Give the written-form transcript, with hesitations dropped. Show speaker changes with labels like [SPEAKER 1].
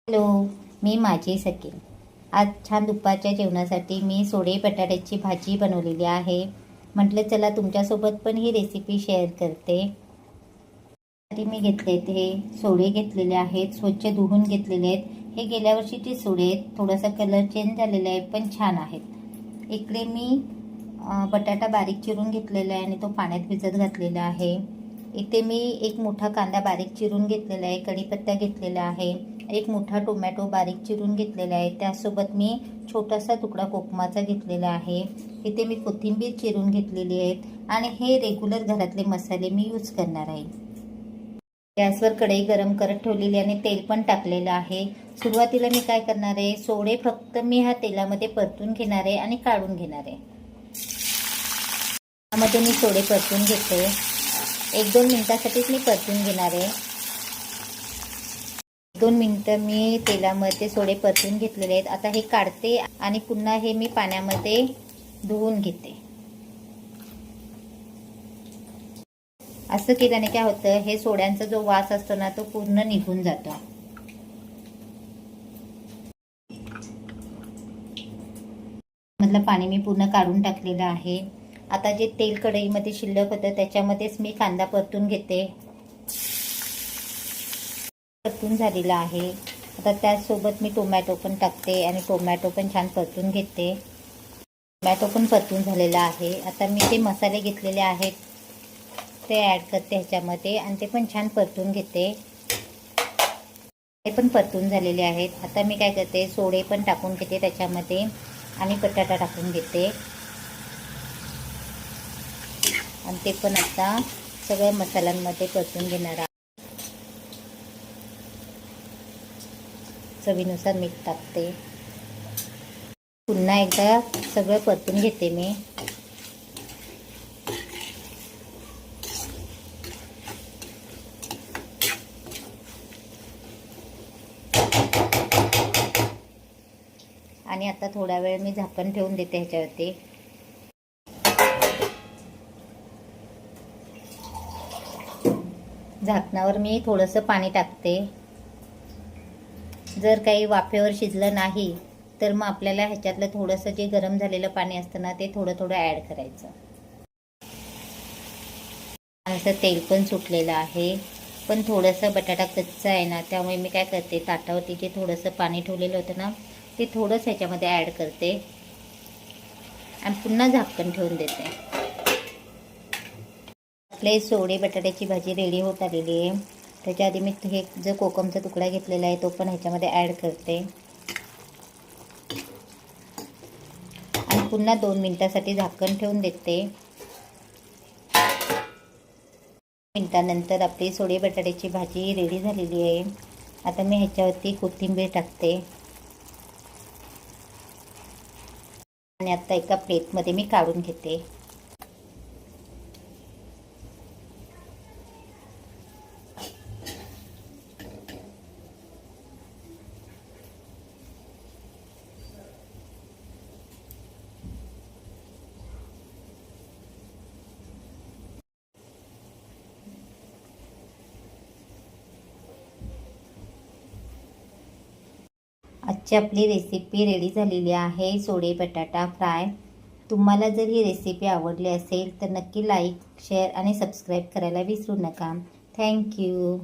[SPEAKER 1] Hello, मी माझी सखी. आज छान दुपारच्या जेवणासाठी मी सोडे बटाट्याची भाजी बनवलेली आहे. म्हटलं चला तुमच्यासोबत पण ही रेसिपी शेअर करते. मी घेतले हे सोडे घेतलेले आहेत, स्वच्छ धुवून घेतलेले आहेत. हे गेल्या वर्षीचे सोडे आहेत, थोडासा कलर चेंज झालेला आहे पण छान आहेत. इकडे मी बटाटा बारीक चिरून घेतलेला आहे आणि तो पाण्यात भिजत घातलेला आहे. इथे मी एक मोठा कांदा बारीक चिरून घेतलेला आहे, कढीपत्ता घेतलेला आहे, एक मोठा टोमॅटो बारीक चिरून घेतलेला आहे, त्यासोबत मी छोटासा तुकडा कोकमाचा घेतलेला आहे. इथे मी कोथिंबीर चिरून घेतलेली आहे आणि हे रेग्युलर घरातले मसाले मी यूज करणार आहे. गॅसवर कढई गरम करत ठेवलेली आणि तेल पण टाकलेलं आहे. सुरुवातीला मी काय करणार आहे, सोडे फक्त मी ह्या तेलामध्ये परतून घेणार आहे आणि काढून घेणार आहे. त्यामध्ये मी सोडे परतून घेते. 1-2 मिनिटासाठीच मी परतून घेणार आहे. 2 मिनिटं मी तेलामध्ये सोडे परतून घेतलेले आहेत. आता हे काढते आणि पुन्हा हे मी पाण्यामध्ये धुवून घेते. असं केल्याने काय होतं, हे सोड्यांचा जो वास असतो ना तो पूर्ण निघून जातो. मधलं पाणी मी पूर्ण काढून टाकलेलं आहे. आता जे तेल कढईमध्ये शिल्लक होतं त्याच्यामध्येच मी कांदा परतून घेते. परतून झालेला आहे. आता त्याचसोबत मी टोमॅटो पण टाकते आणि टोमॅटो पण छान परतून घेते. टोमॅटो पण परतून झालेला आहे. आता मी जे मसाले घेतलेले आहेत ते ॲड करते ह्याच्यामध्ये आणि ते पण छान परतून घेते. ते पण परतून झालेले आहेत. आता मी काय करते, सोडे पण टाकून घेते त्याच्यामध्ये आणि बटाटा टाकून घेते आणि ते पण आता सगळ्या मसाल्यांमध्ये परतून घेणार आहे. चवीनुसार मीठ टाकते. पुन्हा एकदा सगळं परतून घेते मी. आणि आता थोडा वेळ मी झाकण ठेवून देते ह्याच्यावरती. झाकणावर मी थोडंसं पाणी टाकते. जर काही वाफेवर शिजलं नाही तर मग आपल्याला ह्याच्यातलं थोडंसं जे गरम झालेलं पाणी असतं ना ते थोडं थोडं ॲड करायचं. असं तेल पण सुटलेलं आहे, पण थोडंसं बटाटा कच्चा आहे ना, त्यामुळे मी काय करते, ताटावरती जे थोडंसं पाणी ठेवलेलं होतं ना ते थोडंसं ह्याच्यामध्ये ॲड करते आणि पुन्हा झाकण ठेवून देते. आपले सोडे बटाट्याची भाजी रेडी होत आलेली आहे. त्याच्या आधी मी हे जो कोकमचा तुकडा घेतलेला आहे तो पण ह्याच्यामध्ये ॲड करते आणि पुन्हा 2 मिनिटासाठी झाकण ठेवून देते. मिनिटानंतर आपली सोडे बटाट्याची भाजी रेडी झालेली आहे. आता मी ह्याच्यावरती कोथिंबीर टाकते आणि आता एका प्लेटमध्ये मी काढून घेते. आजची आपली रेसिपी रेडी झालेली आहे, सोडे बटाटा फ्राय. तुम्हाला जर ही रेसिपी आवडली असेल तर नक्की लाईक, शेअर आणि सबस्क्राईब करायला विसरू नका. थँक्यू.